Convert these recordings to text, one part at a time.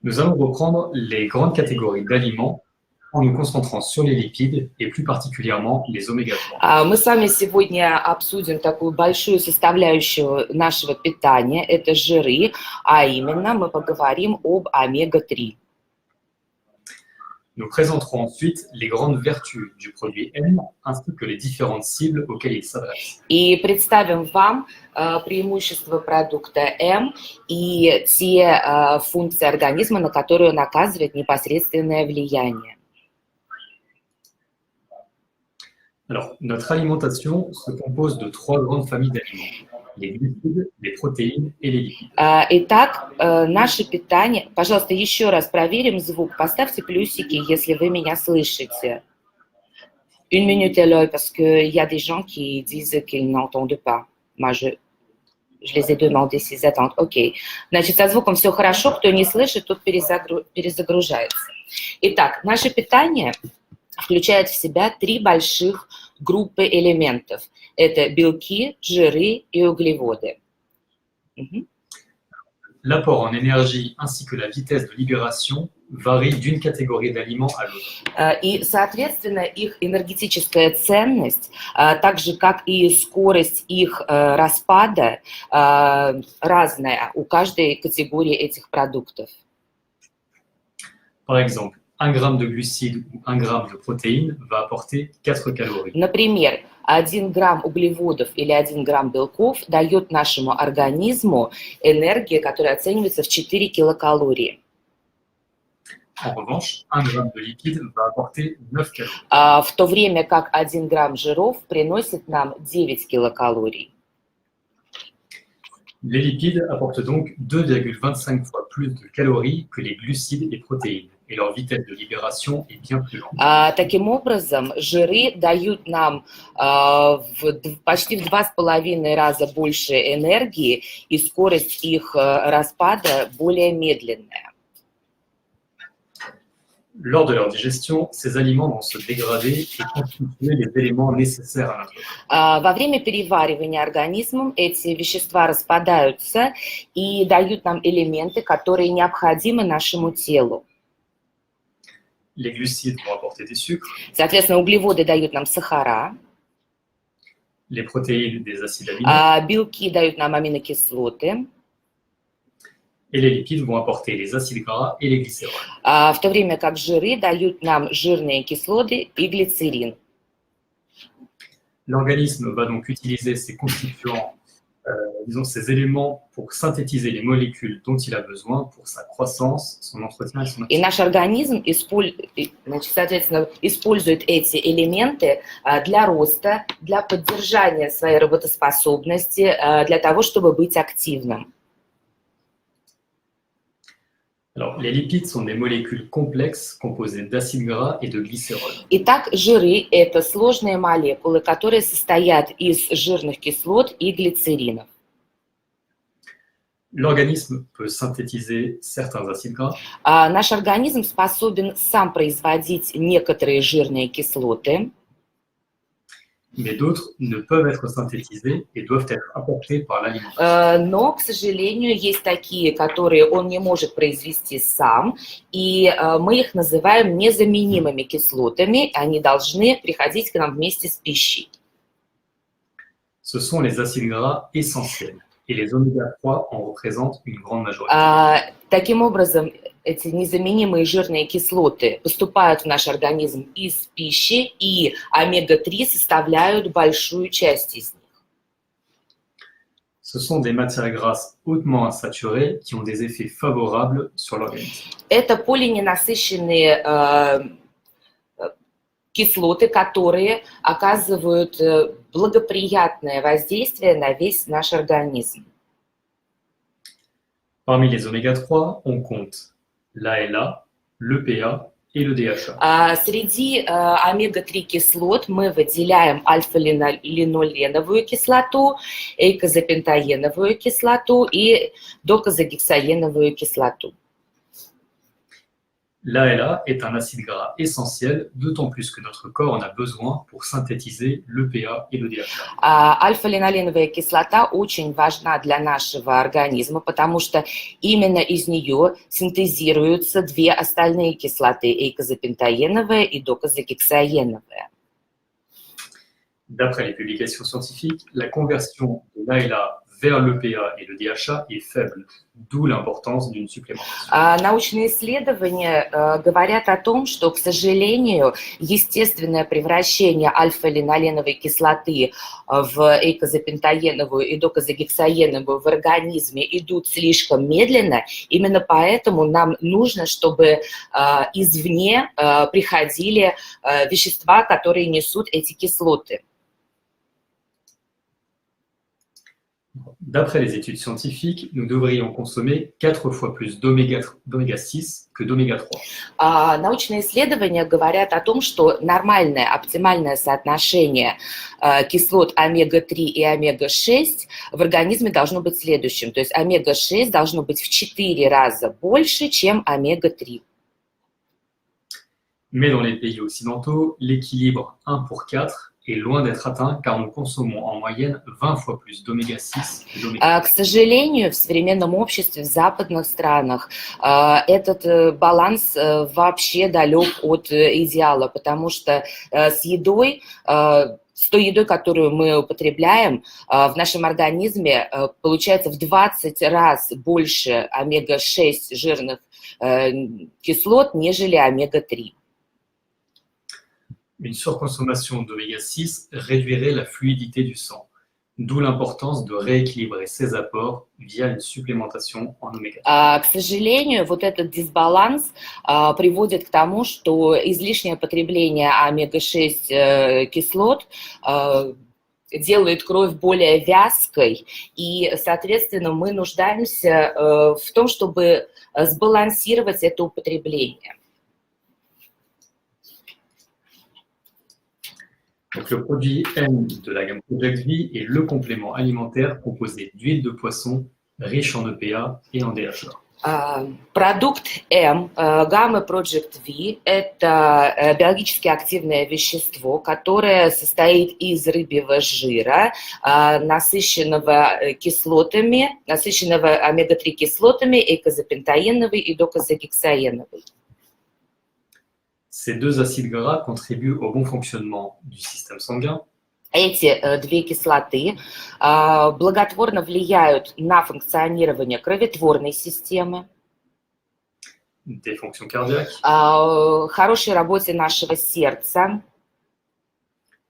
Nous allons reprendre les grandes catégories d'aliments en nous concentrant sur les lipides et plus particulièrement les oméga 3. Мы с вами сегодня обсудим такую большую составляющую нашего питания, это жиры, а именно мы поговорим об омега-3. Nous présenterons ensuite les grandes vertus du produit M ainsi que les différentes cibles auxquelles il s'adresse. И представим вам преимущества продукта М и те функции организма, на которые он оказывает непосредственное влияние. Alors, notre alimentation se compose de trois grandes familles d'aliments, les glucides, les protéines et les lipides. Итак, наше питание... Пожалуйста, еще раз проверим звук. Поставьте плюсики, если вы меня слышите. Une minute, Eloy, parce qu'il y a des gens qui disent qu'ils n'entendent pas. Moi, je les ai demandé s'ils attendent. Окей. Значит, со звуком все хорошо. Кто не слышит, тот перезагружается. Итак, наше питание включает в себя три больших группы элементов. Это белки, жиры и углеводы. L'apport en énergie ainsi que la vitesse de libération varient d'une catégorie d'aliments à l'autre. И, соответственно, их энергетическая ценность, так же как и скорость их распада, разная у каждой категории этих продуктов. Par exemple, 1 gramme de glucides ou 1 gramme de protéines va apporter 4 calories. Например, 1 грамм углеводов или 1 грамм белков дает нашему организму энергию, которая оценивается в 4 килокалории. En revanche, 1 gramme de lipides va apporter 9 calories. В то время как 1 грамм жиров приносит нам 9 килокалорий. Les lipides apportent donc 2,25 fois plus de calories que les glucides et protéines, et leur vitesse de libération est bien plus lente. Таким образом, жиры дают нам почти в 2,5 раза больше энергии, и скорость их распада более медленная. Lors de leur digestion, ces aliments vont se dégrader et constituer les éléments nécessaires à notre corps. Во время переваривания организмом эти вещества распадаются и дают нам элементы, которые необходимы нашему телу. Les glucides vont apporter des sucres, Соответственно, углеводы дают нам сахара, les protéines des acides aminés, белки дают нам аминокислоты, et les lipides vont apporter les acides gras et les glycérols. в то время как жиры дают нам жирные кислоты и глицерин. L'organisme va donc utiliser ces constituants, ces éléments pour synthétiser les molécules dont il a besoin pour sa croissance, son entretien et son И activité. наш организм, соответственно, использует эти элементы для роста, для поддержания своей работоспособности, для того, чтобы быть активным. Alors, les lipides sont des molécules complexes composées d'acides gras et de glycérols. Итак, жиры – это сложные молекулы, которые состоят из жирных кислот и глицеринов. L'organisme peut synthétiser certains acides gras, Наш организм способен сам производить некоторые жирные кислоты, mais d'autres ne peuvent être synthétisés et doivent être apportés par l'alimentation. но, к сожалению, есть такие, которые он не может произвести сам, и мы их называем незаменимыми кислотами, они должны приходить к нам вместе с пищей. Ce sont les acides gras essentiels et les oméga 3 en représentent une grande majorité. Таким образом, эти незаменимые жирные кислоты поступают в наш организм из пищи, и омега-3 составляют большую часть из них. Ce sont des matières grasses hautement insaturées qui ont des effets favorables sur l'organisme. Это полиненасыщенные кислоты, которые оказывают благоприятное воздействие на весь наш организм. Parmi les oméga 3, on compte l'ALA, l'EPA et le DHA. Среди омега-3 кислот мы выделяем альфа-линоленовую кислоту, эйкозапентаеновую кислоту и докозагексаеновую кислоту. L'ALA est un acide gras essentiel, d'autant plus que notre corps en a besoin pour synthétiser l'EPA et le DHA. Альфа-линолеиновая кислота очень важна для нашего организма, потому что именно из нее синтезируются две остальные кислоты, эйкозапентаеновая и докозагексаеновая. D'après les publications scientifiques, la conversion de l'ALA vers l'EPA et le DHA est faible, d'où l'importance d'une supplémentation. Научные исследования говорят о том, что, к сожалению, естественное превращение альфа-линоленовой кислоты в эйкозапентаеновую и докозагексаеновую в организме идут слишком медленно. Именно поэтому нам нужно, чтобы извне приходили вещества, которые несут эти кислоты. D'après les études scientifiques, nous devrions consommer 4 fois plus d'oméga 6 que d'oméga 3. Научные исследования говорят о том, что нормальное, оптимальное соотношение кислот омега-3 и омега-6 в организме должно быть следующим. То есть омега-6 должно быть в 4 раза больше, чем омега-3. Mais dans les pays occidentaux, l'équilibre 1 pour 4 est loin d'être atteint car nous consommons en moyenne 20 fois plus d'oméga 6 que d'oméga 3. К сожалению, в современном обществе, в западных странах, этот баланс вообще далек от идеала, потому что с той едой, которую мы употребляем, в нашем организме получается в 20 раз больше омега-6 жирных кислот, нежели омега-3. Une surconsommation d'oméga 6 réduirait la fluidité du sang, d'où l'importance de rééquilibrer ses apports via une supplémentation en oméga 3. К сожалению, вот этот дисбаланс приводит к тому, что излишнее потребление омега-6 кислот делает кровь более вязкой, и, соответственно, мы нуждаемся в том, чтобы сбалансировать это употребление. Donc, le produit M de la gamme Project V est le complément alimentaire composé d'huile de poisson riche en EPA et en DHA. Продукт М, гаммы Project V, это биологически активное вещество, которое состоит из рыбьего жира, насыщенного кислотами, насыщенного омега-3 кислотами, эйкозапентаеновой и докозагексаеновой. Ces deux acides gras contribuent au bon fonctionnement du système sanguin, Эти две кислоты благотворно влияют на функционирование кроветворной системы, des fonctions cardiaques, хорошей работе нашего сердца,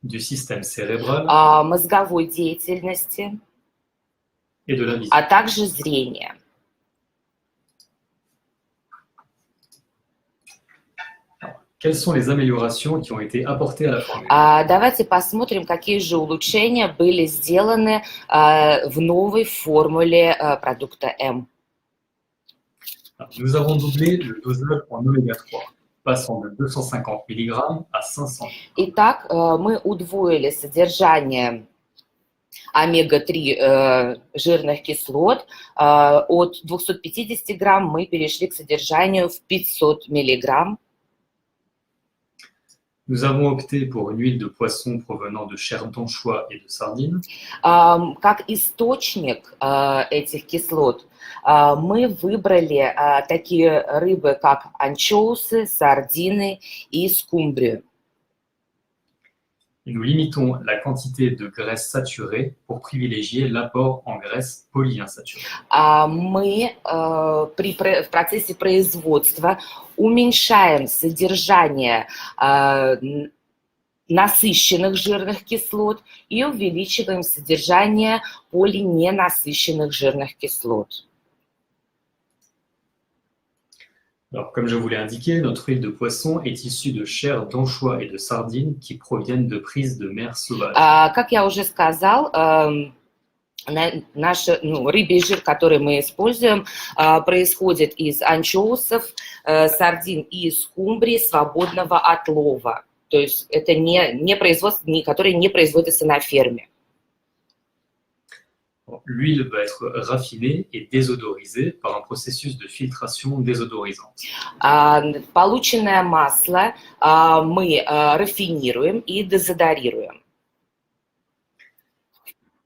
du système cérébral мозговой деятельности, et de la vision. а также зрения. Quelles sont les améliorations qui ont été apportées à la formule? Давайте посмотрим, какие же улучшения были сделаны в новой формуле продукта М. Nous avons doublé le dosage en oméga 3, passant de 250 mg à 500 mg. Итак, мы удвоили содержание омега-3 жирных кислот. От 250 грамм мы перешли к содержанию в 500 миллиграмм. Nous avons opté pour une huile de poisson provenant de chair d'anchois et de sardines. Как источник этих кислот мы выбрали такие рыбы, как анчоусы, сардины и скумбрию. Et nous limitons la quantité de graisse saturée pour privilégier l'apport en graisse polyinsaturée. Мы в процессе производства уменьшаем содержание насыщенных жирных кислот и увеличиваем содержание полиненасыщенных жирных кислот. Alors, comme je vous l'ai indiqué, notre huile de poisson est issue de chair d'anchois et de sardines qui proviennent de prises de mer sauvages. Как я уже сказал, наш рыбий жир, который мы используем, происходит из анчоусов, сардин и скумбрии свободного отлова. То есть это не производство, которое не производится на ферме. L'huile va être raffinée et désodorisée par un processus de filtration désodorisante. Полученное масло мы рафинируем и дезодорируем.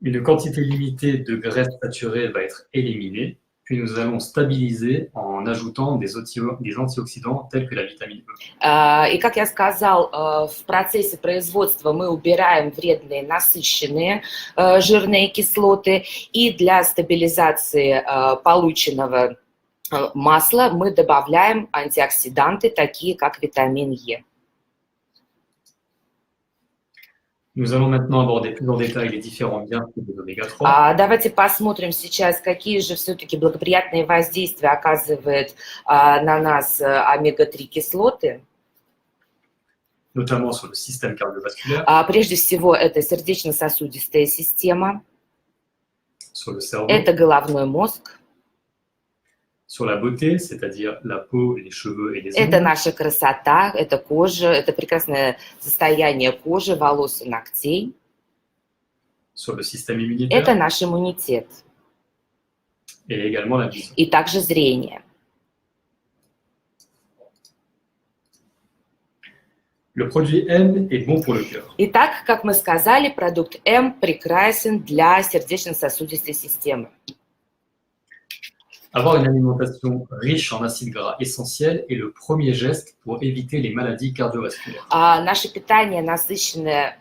Une quantité limitée de graisse saturée va être éliminée, puis nous allons stabiliser en ajoutant des antioxydants tels que la vitamine E. И, как я сказал, в процессе производства мы убираем вредные насыщенные жирные кислоты, и для стабилизации полученного масла мы добавляем антиоксиданты, такие как витамин Е. Nous allons maintenant aborder plus en détail les différents bienfaits des oméga-3. Давайте посмотрим сейчас, какие же все-таки благоприятные воздействия оказывают на нас омега-3 кислоты. Notamment sur le système cardiovasculaire, Прежде всего, это сердечно-сосудистая система, sur le cerveau, это головной мозг, sur la beauté, c'est-à-dire la peau, les cheveux et les это ongles, наша красота, это кожа, это прекрасное состояние кожи, волос и ногтей, sur le système это immunitaire наш иммунитет et également la vision. и также зрение. Le produit M est bon pour le cœur. Итак, как мы сказали, продукт М прекрасен для сердечно-сосудистой системы. Avoir une alimentation riche en acides gras essentiels est le premier geste pour éviter les maladies cardiovasculaires. Наше питание насыщенное,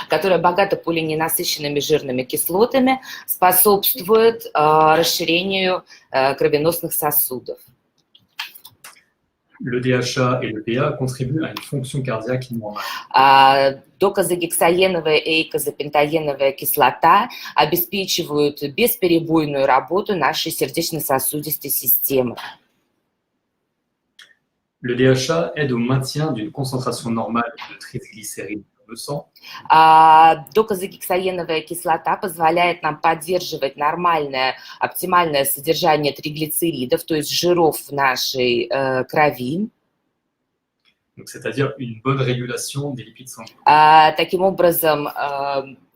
которое богато полиненасыщенными жирными кислотами, способствует расширению кровеносных сосудов. Le DHA et le PA contribuent à une fonction cardiaque normale. Докозагексаеновая и эйкозапентаеновая кислота обеспечивают бесперебойную работу нашей сердечно-сосудистой системы. Le DHA aide au maintien d'une concentration normale de triglycérides dans le sang. Докозагексаеновая кислота позволяет нам поддерживать нормальное, оптимальное содержание триглицеридов, то есть жиров в нашей крови. Donc, c'est-à-dire une bonne régulation des lipides sanguins. Таким образом,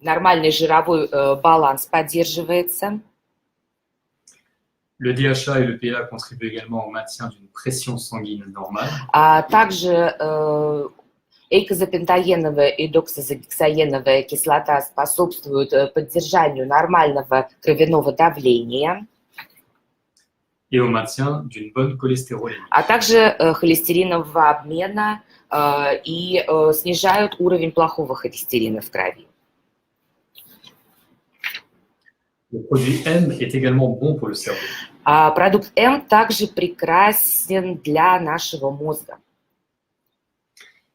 нормальный жировой баланс поддерживается. Le DHA et le PA contribuent également au maintien d'une pression sanguine normale. Также эйкозапентаеновая и доксозагексаеновая кислота способствуют поддержанию нормального кровяного давления, Et au maintien d'une bonne cholestérolémie. а также холестеринового обмена и снижают уровень плохого холестерина в крови. Le produit M est également bon pour le cerveau. Продукт М также прекрасен для нашего мозга.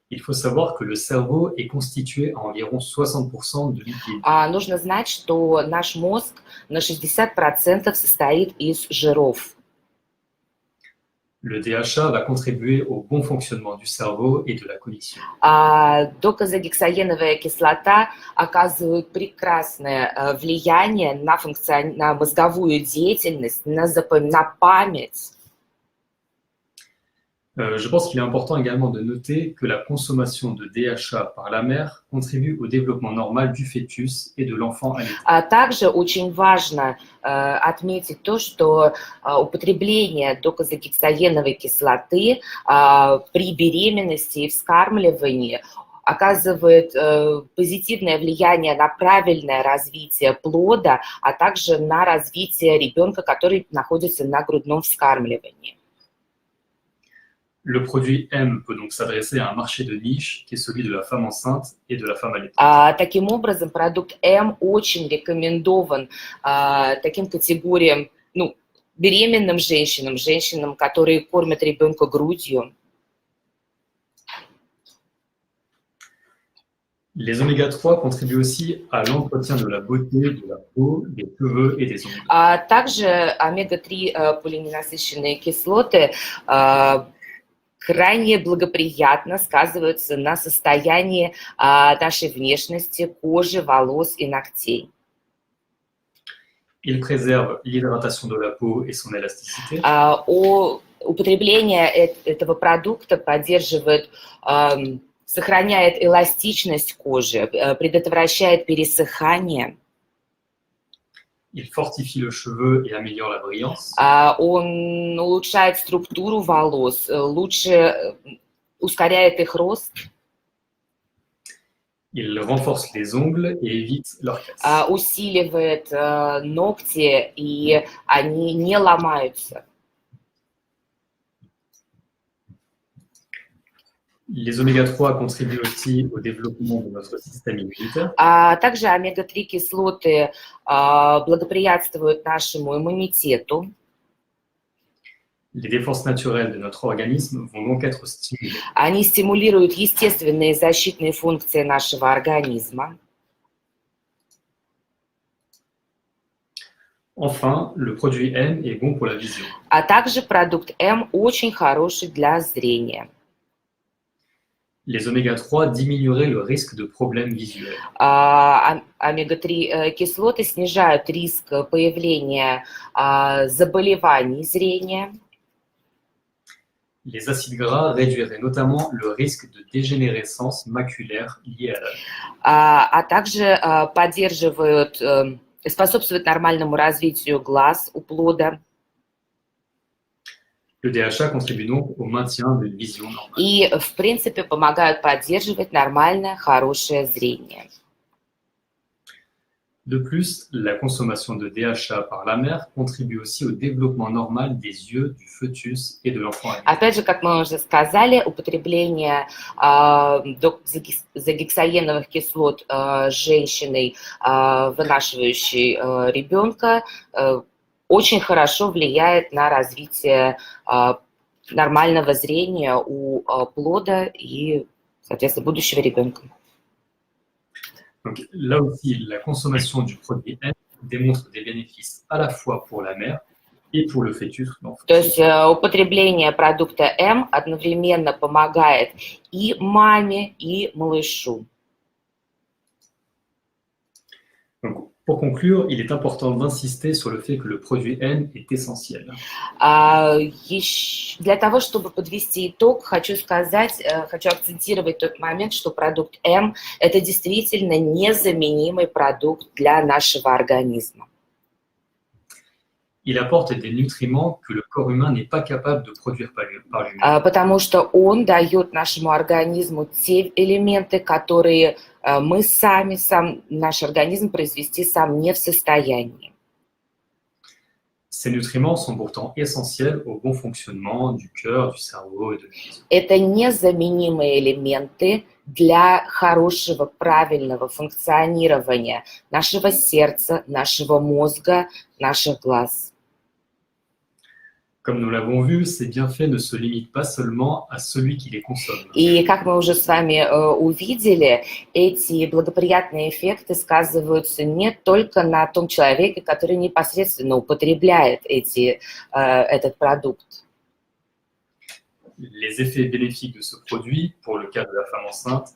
Il faut savoir que le cerveau est constitué à environ 60% de lipides. Нужно знать, что наш мозг на 60% состоит из жиров. Le DHA va contribuer au bon fonctionnement du cerveau et de la cognition. Докозагексаеновая кислота оказывает прекрасное влияние на мозговую деятельность, на память. Je pense qu'il est important également de noter que la consommation de DHA par la mère contribue au développement normal du fœtus et de l'enfant allaité. Также очень важно отметить то, что употребление докозагексаеновой кислоты при беременности и вскармливании оказывает позитивное влияние на правильное развитие плода, а также на развитие ребенка, который находится на грудном вскармливании. Le produit M peut donc s'adresser à un marché de niche qui est celui de la femme enceinte et de la femme allaitante. Таким образом, продукт М очень рекомендован таким категориям, беременным женщинам, женщинам, которые кормят ребенка грудью. Les oméga-3 contribuent aussi à l'entretien de la beauté, de la peau, des cheveux et des ongles. Также омега-3 полиненасыщенные кислоты крайне благоприятно сказываются на состоянии нашей внешности, кожи, волос и ногтей. Il préserve l'hydratation de la peau et son élasticité. Употребление этого продукта поддерживает, сохраняет эластичность кожи, предотвращает пересыхание. Il fortifie le cheveu et améliore la brillance. Он улучшает структуру волос, лучше ускоряет их рост, Il renforce les ongles et évite leur casse. усиливает ногти, и они не ломаются. Les oméga-3 contribuent aussi au développement de notre système immunitaire. Также омега-3 кислоты благоприятствуют нашему иммунитету. Les défenses naturelles de notre organisme vont donc être stimulées. Они стимулируют естественные защитные функции нашего организма. Enfin, le produit M est bon pour la vision. А также продукт М очень хороший для зрения. Les oméga-3 diminueraient le risque de problèmes visuels. Омега-3 кислоты снижают риск появления заболеваний зрения. Les acides gras réduiraient notamment le risque de dégénérescence maculaire liée à l'âge. А также поддерживают, способствуют нормальному развитию глаз у плода. Le DHA contribue donc au maintien d'une vision normale. И, в принципе, помогают поддерживать нормальное, хорошее зрение. De plus, la consommation de DHA par la mère contribue aussi au développement normal des yeux du fœtus et de l'enfant. Опять же, как мы уже сказали, употребление доксагексаеновых кислот женщиной, вынашивающей ребенка, очень хорошо влияет на развитие нормального зрения у плода и, соответственно, будущего ребенка. Donc, là aussi, la consommation du produit M démontre des bénéfices à la fois pour la mère et pour le fœtus. То есть употребление продукта М одновременно помогает и маме, и малышу. Donc, pour conclure, il est important d'insister sur le fait que le produit N est essentiel. Для того, чтобы подвести итог, хочу акцентировать тот момент, что продукт М – это действительно незаменимый продукт для нашего организма. Il apporte des nutriments que le corps humain n'est pas capable de produire par lui-même. Потому что он дает нашему организму те элементы, которые мы наш организм произвести сам не в состоянии. Ces nutriments sont pourtant essentiels au bon fonctionnement du cœur, du cerveau et de l'organisme. Это незаменимые элементы для хорошего, правильного функционирования нашего сердца, нашего мозга, наших глаз. Comme nous l'avons vu, ces bienfaits ne se limitent pas seulement à celui qui les consomme. И как мы уже с вами увидели, эти благоприятные эффекты сказываются не только на том человеке, который непосредственно употребляет этот продукт. Les effets bénéfiques de ce produit, pour le cas de la femme enceinte,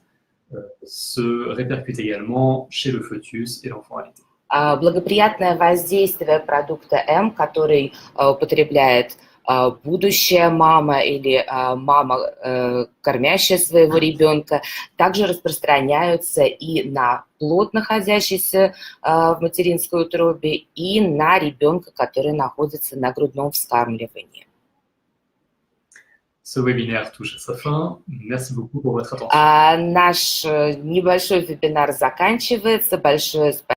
se répercutent également chez le fœtus et l'enfant allaité. Благоприятное воздействие продукта М, который употребляет будущая мама или мама, кормящая своего ребенка, также распространяются и на плод, находящийся в материнской утробе, и на ребенка, который находится на грудном вскармливании. Ce webinaire touche à sa fin. Merci beaucoup pour votre attention. Наш небольшой вебинар заканчивается. Большое спасибо.